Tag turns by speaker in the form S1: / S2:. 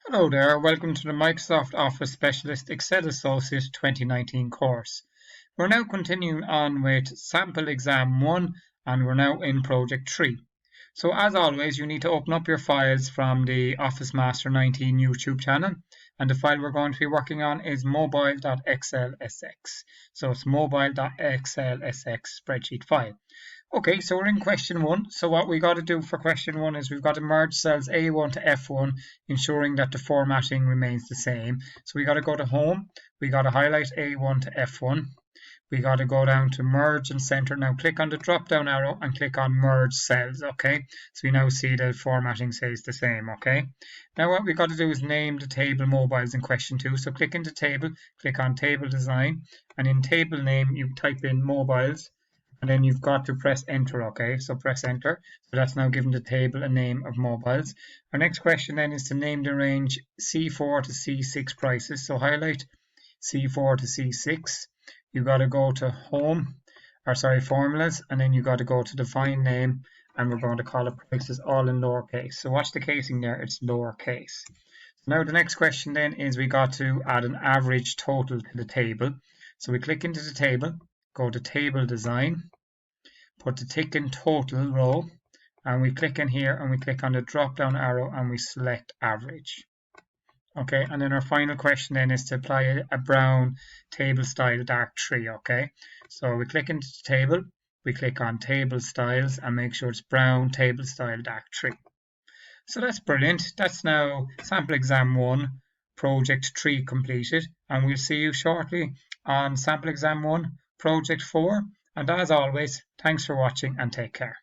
S1: Hello there, welcome to the Microsoft Office Specialist Excel Associate 2019 course. We're now continuing on with Sample Exam 1 and we're now in Project 3. So as always, you need to open up your files from the Office Master 19 YouTube channel, and the file we're going to be working on is mobile.xlsx. So it's mobile.xlsx spreadsheet file. Okay, so we're in question 1. So what we got to do for question 1 is we've got to merge cells A1 to F1, ensuring that the formatting remains the same. So we got to go to Home, we got to highlight A1 to F1, we got to go down to Merge and Center. Now click on the drop down arrow and click on Merge Cells, okay? So we now see the formatting stays the same, okay? Now what we got to do is name the table mobiles in question 2. So click into Table, click on Table Design, and in Table Name you type in Mobiles, and then you've got to press enter, okay? So press enter. So that's now given the table a name of mobiles. Our next question then is to name the range C4 to C6 prices. So highlight C4 to C6. You got to go to formulas, and then you got to go to define name, and we're going to call it prices all in lowercase. So watch the casing there, it's lowercase. Now the next question then is we got to add an average total to the table. So we click into the table, go to Table Design, put the tick in Total row, and we click in here and we click on the drop down arrow and we select Average. Okay, and then our final question then is to apply a brown table style dark tree, okay? So we click into the table, we click on Table Styles and make sure it's brown table style dark tree. So that's brilliant. That's now Sample Exam 1, Project 3 completed, and we'll see you shortly on Sample Exam 1, Project 4. And as always, thanks for watching and take care.